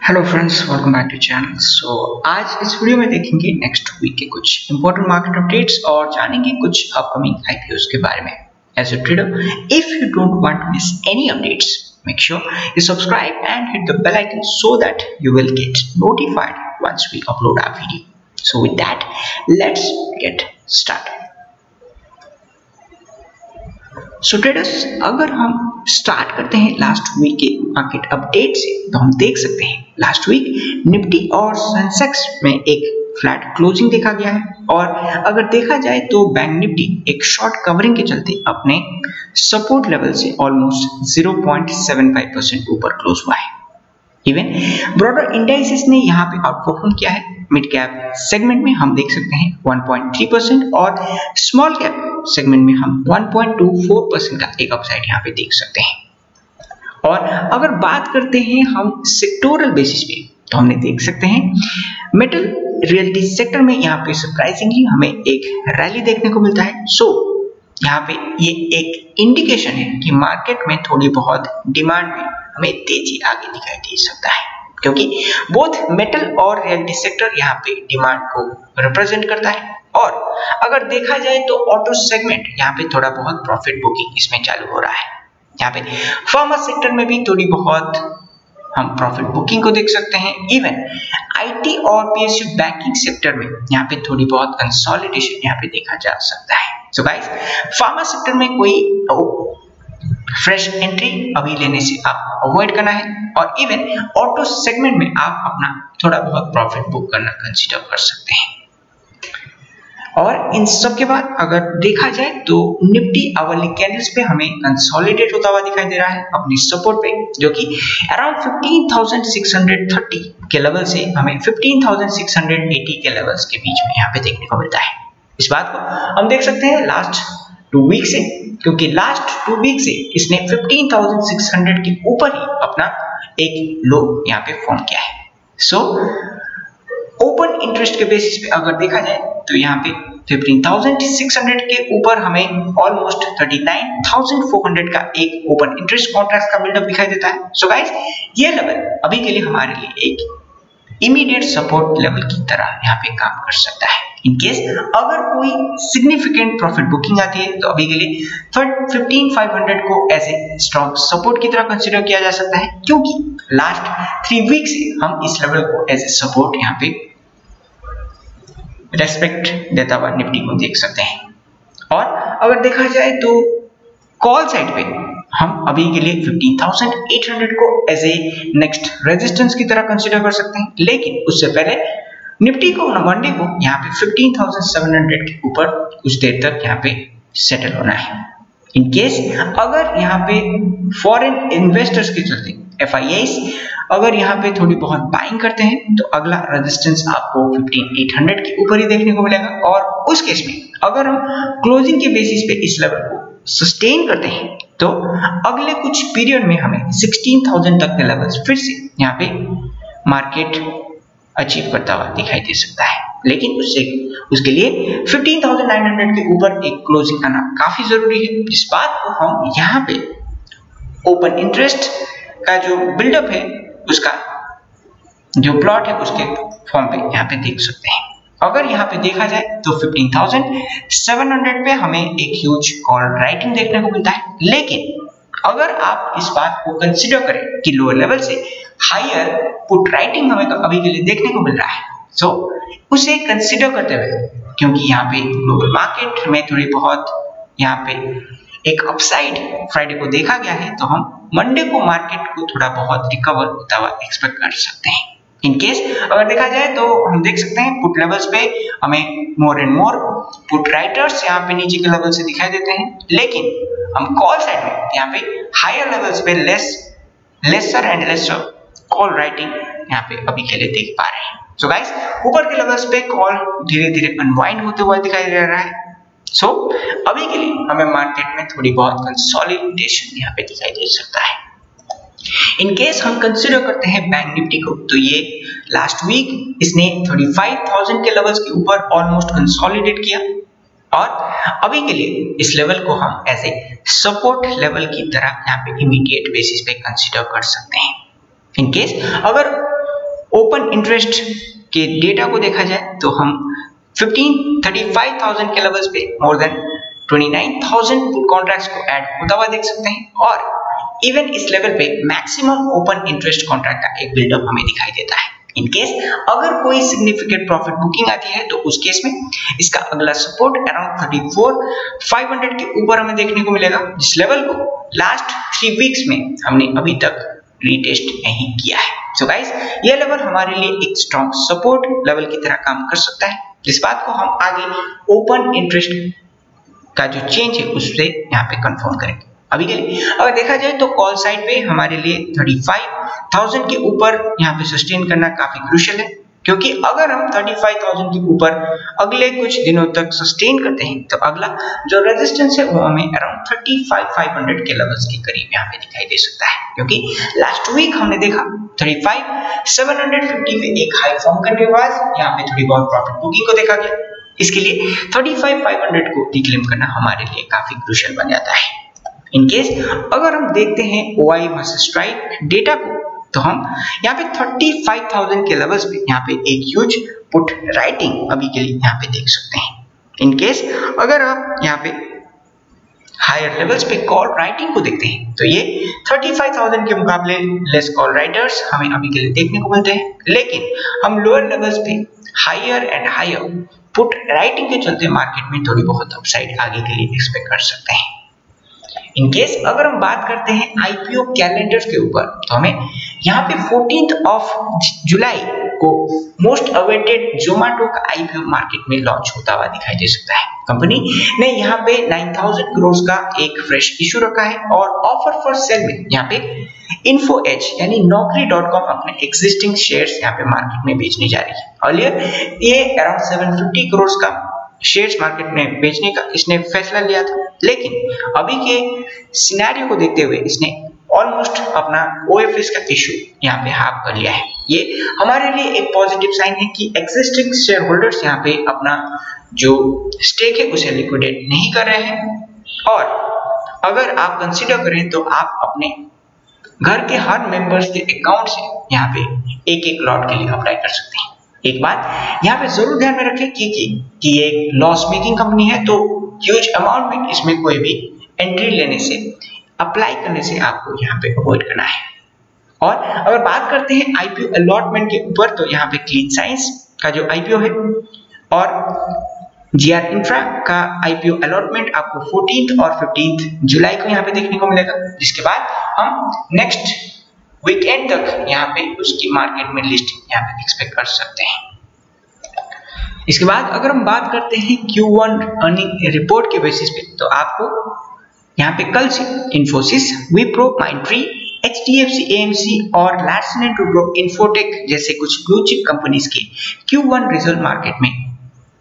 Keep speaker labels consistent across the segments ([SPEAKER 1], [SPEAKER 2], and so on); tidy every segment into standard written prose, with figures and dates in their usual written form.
[SPEAKER 1] Hello friends, welcome back to channel. So आज इस video में देखेंगे नेक्स्ट वीक के कुछ इंपॉर्टेंट मार्केट अपडेट्स और जानेंगे कुछ अपकमिंग आईपीओस के बारे में। As a trader, if you don't want to miss any updates, make sure you subscribe and hit the bell icon so that you will get notified once we upload our video. So with that, let's get started. So traders, अगर हम start करते हैं last week के market update से, तो हम देख सकते हैं लास्ट वीक निफ्टी और सेंसेक्स में एक फ्लैट क्लोजिंग देखा गया है। और अगर देखा जाए तो बैंक निफ्टी एक शॉर्ट कवरिंग के चलते अपने सपोर्ट लेवल से ऑलमोस्ट 0.75% ऊपर क्लोज हुआ है। इवन ब्रॉडर इंडाइसेस ने यहाँ पे आउटपरफॉर्म किया है। मिड कैप सेगमेंट में हम देख सकते हैं 1.3% और स्मॉल कैप सेगमेंट में हम 1.24% का एक अपसाइड यहाँ पे देख सकते हैं। और अगर बात करते हैं हम सेक्टोरल बेसिस पे, तो हमने देख सकते हैं मेटल रियल्टी सेक्टर में यहाँ पे सरप्राइजिंगली हमें एक रैली देखने को मिलता है। सो यहाँ पे ये एक इंडिकेशन है कि मार्केट में थोड़ी बहुत डिमांड में हमें तेजी आगे दिखाई दे सकता है, क्योंकि बोथ मेटल और रियल्टी सेक्टर यहाँ पे डिमांड को रिप्रेजेंट करता है। और अगर देखा जाए तो ऑटो सेगमेंट यहाँ पे थोड़ा बहुत प्रॉफिट बुकिंग इसमें चालू हो रहा है। यहाँ पे फार्मा सेक्टर में भी थोड़ी बहुत हम प्रॉफिट बुकिंग को देख सकते हैं। इवन आईटी और पीएसयू बैंकिंग सेक्टर में यहाँ पे थोड़ी बहुत कंसोलिडेशन यहाँ पे देखा जा सकता है। सो गाइस, फार्मा सेक्टर में कोई फ्रेश एंट्री अभी लेने से आप अवॉइड करना है। और इवन ऑटो सेगमेंट में आप अपना थोड़ा बहुत प्रॉफिट बुक करना कंसीडर कर सकते हैं। और इन सब के बाद अगर देखा जाए तो निफ्टी आवरली कैंडल्स पे हमें कंसोलिडेट होता हुआ दिखाई दे रहा है अपनी सपोर्ट पे, जो कि अराउंड 15,630 के लेवल से हमें 15,680 के लेवल्स के बीच में यहाँ पे देखने को मिलता है। इस बात को हम देख सकते हैं लास्ट 2 वीक से, क्योंकि लास्ट 2 वीक से इसने 15,600 के ऊपर ही अपना एक लो यहाँ पे फॉर्म किया है। सो ओपन इंटरेस्ट के बेसिस पे अगर देखा जाए तो यहाँ पे 15,600 के ऊपर हमें ऑलमोस्ट 39,400 का एक ओपन इंटरेस्ट कॉन्ट्रैक्ट का बिल्डअप दिखाई देता है। सो गाइस, ये लेवल अभी के लिए हमारे लिए एक इमीडिएट सपोर्ट लेवल की तरह यहाँ पे काम कर सकता है। इन केस अगर कोई सिग्निफिकेंट प्रॉफिट बुकिंग आती है तो अभी के लिए 15,500 को एज ए स्ट्रॉन्ग सपोर्ट की तरह कंसीडर किया जा सकता है, क्योंकि लास्ट 3 वीक से हम इस लेवल को एज ए सपोर्ट यहाँ पे रेस्पेक्ट देता हुआ निफ्टी को देख सकते हैं। और अगर देखा जाए तो कॉल साइड पे हम अभी के लिए 15,800 को एज ए नेक्स्ट रेजिस्टेंस की तरह कंसीडर कर सकते हैं। लेकिन उससे पहले निफ्टी को मंडे को यहाँ पे 15,700 के ऊपर कुछ देर तक यहाँ पे सेटल होना है। इन केस अगर यहाँ पे फॉरेन इन्वेस्टर्स के चलते FIIs अगर यहाँ पे थोड़ी बहुत बाइंग करते हैं तो अगला रेजिस्टेंस आपको 15,800 के ऊपर ही देखने को मिलेगा। और उस केस में अगर हम क्लोजिंग के बेसिस पे इस लेवल को सस्टेन करते हैं तो अगले कुछ पीरियड में हमें 16,000 तक के लेवल्स फिर से यहाँ पे मार्केट अचीव करता हुआ दिखाई दे सकता है। लेकिन उसके लिए 15,900 के ऊपर एक क्लोजिंग आना काफी जरूरी है। इस बात को हम यहाँ पे ओपन इंटरेस्ट का जो बिल्डअप है उसका जो प्लॉट है उसके फॉर्म पे यहाँ पे देख सकते हैं। अगर यहाँ पे देखा जाए तो 15,700 पे हमें एक ह्यूज कॉल राइटिंग देखने को मिलता है। लेकिन अगर आप इस बात को कंसीडर करें कि लोअर लेवल से हायर पुट राइटिंग हमें अभी के लिए देखने को मिल रहा है, सो उसे कंसीडर करते हुए, क्योंकि यहाँ पे ग्लोबल मार्केट में थोड़ी बहुत यहाँ पे एक अपसाइड फ्राइडे को देखा गया है, तो हम मंडे को मार्केट को थोड़ा बहुत रिकवर होता हुआ एक्सपेक्ट कर सकते हैं। इन केस अगर देखा जाए तो हम देख सकते हैं पुट लेवल्स पे हमें more and more put writers यहाँ पे नीचे के लेवल से दिखाई देते हैं। लेकिन हम कॉल साइड में यहाँ पे हायर लेवल्स पे lesser and lesser call writing यहाँ पे अभी के लिए देख पा रहे हैं। सो गाइस, ऊपर के लेवल्स पे कॉल धीरे धीरे अनवाइंड होते हुए दिखाई दे रहा है। सो अभी के लिए हमें मार्केट में थोड़ी बहुत कंसोलिडेशन यहाँ पे दिखाई दे सकता है। इन केस हम कंसीडर करते हैं बैंक निफ्टी को, तो ये लास्ट वीक इसने 35,000 के लेवल्स के ऊपर ऑलमोस्ट कंसोलिडेट किया। और अभी के लिए इस लेवल को हम एज ए सपोर्ट लेवल की तरह यहाँ पे इमीडिएट बेसिस पे कंसीडर कर सकते हैं। इन केस अगर ओपन इंटरेस्ट के डेटा को देखा जाए तो हम 35,000 के लेवल्स पे मोर देन 29,000 पुट कॉन्ट्रैक्ट्स को ऐड होता हुआ देख सकते हैं और इवन इस लेवल पे मैक्सिमम ओपन इंटरेस्ट कॉन्ट्रैक्ट का एक बिल्डअप हमें दिखाई देता है। इन केस अगर कोई सिग्निफिकेंट प्रॉफिट बुकिंग आती है तो उस केस में इसका अगला सपोर्ट अराउंड 34,500 के ऊपर हमें देखने को मिलेगा, जिस लेवल को लास्ट 3 वीक्स में हमने अभी तक रीटेस्ट नहीं किया है। सो गाइस, ये लेवल हमारे लिए एक स्ट्रॉन्ग सपोर्ट लेवल की तरह काम कर सकता है, जिस बात को हम आगे ओपन इंटरेस्ट का जो चेंज है उससे यहाँ पे कंफर्म करेंगे। अभी के लिए अगर देखा जाए तो कॉल साइड पे हमारे लिए 35,000 के ऊपर यहाँ पे सस्टेन करना काफी क्रूशियल है, क्योंकि अगर हम 35,000 के ऊपर अगले कुछ दिनों तक सस्टेन करते हैं तो अगला जो रेजिस्टेंस है वो हमें अराउंड 35,500 के लेवल्स के करीब यहाँ पे दिखाई दे सकता है, क्योंकि लास्ट वीक हमने देखा 35,750 में एक हाई फॉर्म करने के बाद यहाँ पे थोड़ी बहुत प्रॉफिट बुकिंग को देखा गया। इसके लिए 35,500 को रिक्लेम करना हमारे लिए काफी क्रूशियल बन जाता है। इन केस अगर हम देखते हैं OI वर्सेस स्ट्राइक डेटा को तो हम यहाँ पे 35,000 के लेवल्स पे यहाँ पे एक ह्यूज पुट राइटिंग अभी के लिए यहाँ पे देख सकते हैं। इन केस अगर आप यहाँ पे हायर लेवल्स पे कॉल राइटिंग को देखते हैं तो ये 35,000 के मुकाबले लेस कॉल राइटर्स हमें अभी के लिए देखने को मिलते हैं, लेकिन हम लोअर लेवल्स पे higher and higher put writing के चलते मार्केट में थोड़ी बहुत अपसाइड आगे के लिए एक्सपेक्ट कर सकते हैं। इन केस अगर हम बात करते हैं IPO कैलेंडर्स के ऊपर तो हमें यहाँ पे 14 जुलाई को मोस्ट अवेटेड जोमेटो का IPO मार्केट में लॉन्च होता हुआ दिखाई दे सकता है। कंपनी ने यहाँ पे 9,000 करोड़ का एक फ्रेश इशू रखा है और ऑफर फॉर सेल में यहाँ पे InfoEdge यानी Naukri.com अपने एग्जिस्टिंग शेयर्स यहाँ पे मार्केट में बेचने जा रही है। अर्लियर ये अराउंड 750 करोड़ का शेयर्स मार्केट में बेचने का इसने फैसला लिया था, लेकिन अभी के सिनेरियो को देखते हुए इसने ऑलमोस्ट अपना OFS का इशू यहाँ पे हाफ कर लिया है। ये हमारे लिए एक पॉजिटिव साइन है कि एग्जिस्टिंग शेयर होल्डर्स यहाँ पे अपना जो स्टेक है उसे लिक्विडेट नहीं कर रहे हैं, और अगर आप कंसीडर करें तो आप अपने घर के हर मेंबर्स के अकाउंट से यहाँ पे एक लॉट के लिए अप्लाई कर सकते हैं। एक बात यहाँ पे जरूर ध्यान में रखें कि ये एक लॉस मेकिंग कंपनी है, तो ह्यूज अमाउंट में इसमें कोई भी एंट्री लेने से अप्लाई करने से आपको यहाँ पे अवॉइड करना है। और अगर बात करते हैं IPO अलॉटमेंट के ऊपर तो यहाँ पे क्लीन साइंस का जो IPO है और GR इंफ्रा का IPO अलॉटमेंट आपको 14 और 15 जुलाई को यहाँ पे देखने को मिलेगा, जिसके बाद हम नेक्स्ट वीकेंड तक यहाँ पे उसकी मार्केट में लिस्ट यहाँ पे एक्सपेक्ट कर सकते हैं। इसके बाद अगर हम बात करते हैं Q1 अर्निंग रिपोर्ट के बेसिस पे तो आपको यहाँ पे कल से Infosys, Wipro, Mindtree, HDFC AMC और लार्सन एंड टुब्रो इन्फोटेक जैसे कुछ ब्लू चिप कंपनीज के Q1 रिजल्ट मार्केट में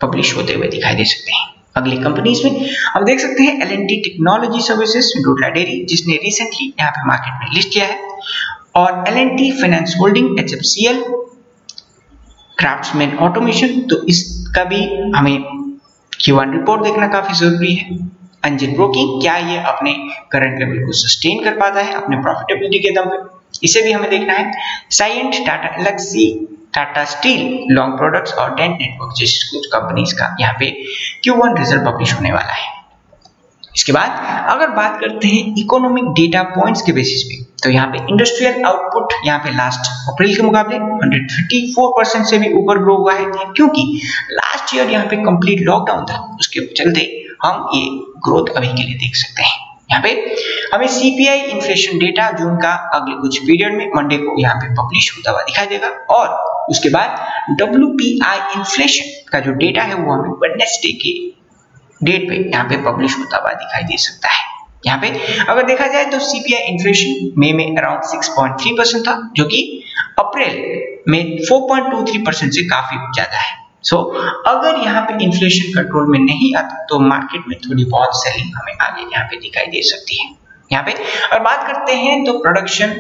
[SPEAKER 1] पब्लिश होते हुए दिखाई दे सकते हैं। अगली कंपनीज में हम देख सकते हैं L&T technology services, Dodla dairy जिसने रिसेंटली यहाँ पे मार्केट में लिस्ट किया है, और L&T finance holding, HFCL, craftsman automation, तो इसका भी हमें Q1 रिपोर्ट देखना काफी जरूरी है। अंजन ब्रोकिंग, क्या ये अपने करंट लेवल को सस्टेन कर पाता है अपने प्रॉफिटेबिलिटी के दम पे, इसे भी हमें देखना है। Cyient, Tata Elxsi, Tata steel, long products और डेंट नेटवर्क जैसी कुछ कंपनीज का यहाँ पे Q1 रिजल्ट पब्लिश होने वाला है। इसके बाद अगर बात करते हैं इकोनॉमिक डेटा पॉइंट्स के बेसिस पे तो यहाँ पे इंडस्ट्रियल आउटपुट यहाँ पे लास्ट अप्रैल के मुकाबले 134% से भी ऊपर ग्रो हुआ है, क्योंकि लास्ट ईयर यहाँ पे कंप्लीट लॉकडाउन था, उसके चलते हम ये ग्रोथ अभी के लिए देख सकते हैं। यहाँ पे हमें CPI इन्फ्लेशन डेटा जून का अगले कुछ पीरियड में मंडे को यहाँ पे पब्लिश होता हुआ दिखाई देगा, और उसके बाद WPI इन्फ्लेशन का जो डेटा है वो हमें वेडनेसडे के डेट पे यहाँ पे पब्लिश होता हुआ दिखाई दे सकता है। यहाँ पे अगर देखा जाए तो CPI इन्फ्लेशन मई में अराउंड 6.3% था, जो कि अप्रैल में 4.23% से काफी ज्यादा है। सो अगर यहाँ पे इन्फ्लेशन कंट्रोल में नहीं आता तो मार्केट में थोड़ी बहुत सेलिंग हमें आगे यहाँ पे दिखाई दे सकती है। यहाँ पे और बात करते हैं तो प्रोडक्शन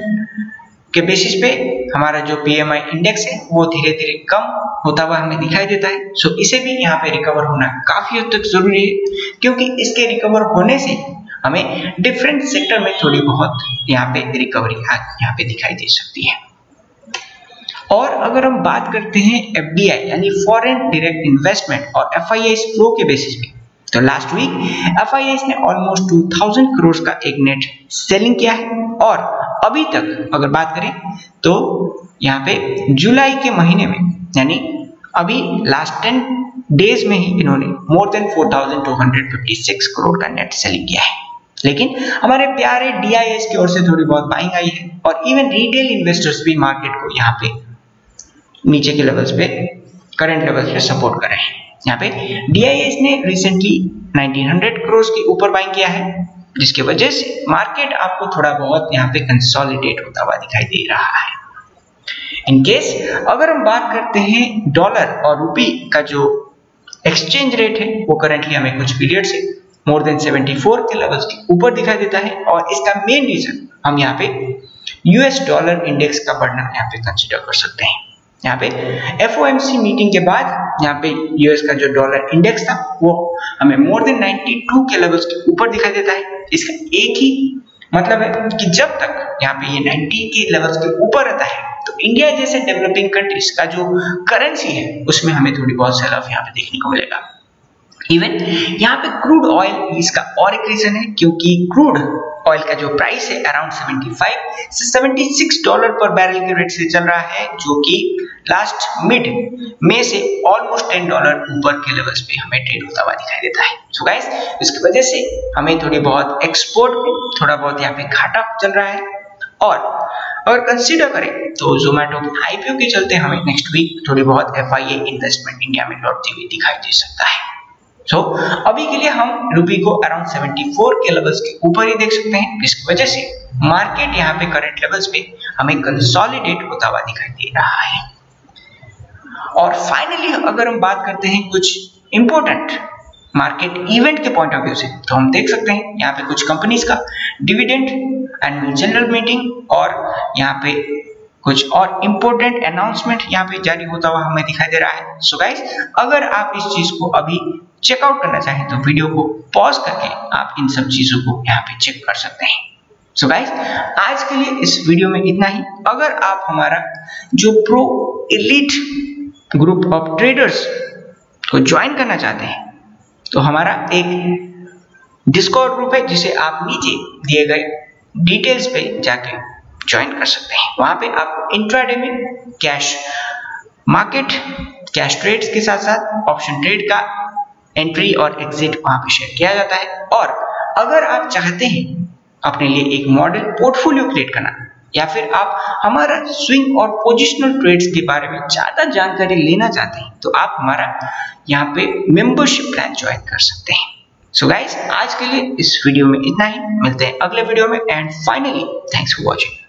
[SPEAKER 1] के बेसिस पे हमारा जो PMI इंडेक्स है वो धीरे धीरे कम होता हुआ हमें दिखाई देता है। सो इसे भी यहाँ पे रिकवर होना काफी हद तक जरूरी है, क्योंकि इसके रिकवर होने से हमें डिफरेंट सेक्टर में थोड़ी बहुत यहाँ पे रिकवरी यहाँ पे दिखाई दे सकती है। और अगर हम बात करते हैं FDI यानी फॉरेन डायरेक्ट इन्वेस्टमेंट और FIIs फ्लो के बेसिस पे, तो लास्ट वीक FIIs ने ऑलमोस्ट 2000 करोड़ का एक नेट सेलिंग किया है और अभी तक अगर बात करें तो यहाँ पे जुलाई के महीने में यानी अभी लास्ट 10 डेज में ही इन्होंने मोर देन 4256 करोड़ का नेट सेलिंग किया है। लेकिन हमारे प्यारे DIIs की ओर से थोड़ी बहुत बाइंग आई है और इवन रिटेल इन्वेस्टर्स भी मार्केट को यहाँ पे नीचे के लेवल्स पे, करंट लेवल्स पे सपोर्ट कर रहे हैं। यहाँ पे DIIs ने रिसेंटली 1900 करोड़ के ऊपर बाइंग किया है, जिसकी वजह से मार्केट आपको थोड़ा बहुत यहाँ पे कंसोलिडेट होता हुआ दिखाई दे रहा है। इन केस अगर हम बात करते हैं डॉलर और रुपी का जो एक्सचेंज रेट है वो करंटली हमें कुछ पीरियड से मोर देन 74 के लेवल्स के ऊपर दिखाई देता है और इसका मेन रीजन हम यहाँ पे US डॉलर इंडेक्स का बढ़ना यहाँ पे कंसिडर कर सकते हैं। यहाँ पे FOMC मीटिंग के बाद यहाँ पे US का जो डॉलर इंडेक्स था वो हमें मोर देन 92 के लेवल्स के ऊपर दिखाई देता है। इसका एक ही मतलब है कि जब तक यहाँ पे ये 90 के लेवल्स के ऊपर रहता है तो इंडिया जैसे डेवलपिंग कंट्रीज का जो करेंसी है उसमें हमें थोड़ी बहुत सेल ऑफ यहाँ पे देखने को मिलेगा। इवन यहाँ पे क्रूड ऑयल इसका और एक रीजन है, क्योंकि क्रूड ऑयल का जो प्राइस है अराउंड 75 से 76 डॉलर पर बैरल के रेट से चल रहा है, जो कि लास्ट मिड में से ऑलमोस्ट 10 डॉलर ऊपर के लेवल्स पे हमें ट्रेड होता हुआ दिखाई देता है। सो गाइस, इसकी वजह से हमें थोड़ी बहुत एक्सपोर्ट में थोड़ा बहुत यहाँ पे घाटा चल रहा है और अगर कंसीडर करें तो जोमेटो के IPO के चलते हमें नेक्स्ट वीक थोड़ी बहुत FII इन्वेस्टमेंट इंडिया में लौटती हुई दिखाई दे सकता है। सो अभी के लिए हम रुपी को अराउंड 74 के लेवल्स के ऊपर ही देख सकते हैं, जिसकी वजह से मार्केट यहाँ पे करंट लेवल्स पे हमें कंसोलिडेट होता हुआ दिखाई दे रहा है। और फाइनली अगर हम बात करते हैं कुछ इंपॉर्टेंट मार्केट इवेंट के पॉइंट ऑफ व्यू से, तो हम देख सकते हैं यहाँ पे कुछ कंपनीज का डिविडेंड एनुअल जनरल मीटिंग और यहाँ पे कुछ और इंपॉर्टेंट अनाउंसमेंट यहाँ पे जारी होता हुआ हमें दिखाई दे रहा है। सो गाइस, अगर आप इस चीज को अभी चेकआउट करना चाहें तो वीडियो को पॉज करके आप इन सब चीजों को यहाँ पे चेक कर सकते हैं। सो गाइस, आज के लिए इस वीडियो में इतना ही। अगर आप हमारा जो pro elite group of traders को ज्वाइन करना चाहते हैं तो हमारा एक डिस्कॉर्ड ग्रुप है जिसे आप नीचे दिए गए डिटेल्स पे जाके ज्वाइन कर सकते हैं। वहां पे आपको इंट्राडे में कैश मार्केट, कैश ट्रेड्स के साथ साथ ऑप्शन ट्रेड का एंट्री और एग्जिट वहां पे शेयर किया जाता है। और अगर आप चाहते हैं अपने लिए एक मॉडल पोर्टफोलियो क्रिएट करना या फिर आप हमारा स्विंग और पोजिशनल ट्रेड्स के बारे में ज्यादा जानकारी लेना चाहते हैं तो आप हमारा यहाँ पे मेंबरशिप प्लान ज्वाइन कर सकते हैं। सो गाइस, आज के लिए इस वीडियो में इतना ही। मिलते हैं अगले वीडियो में and finally thanks for watching.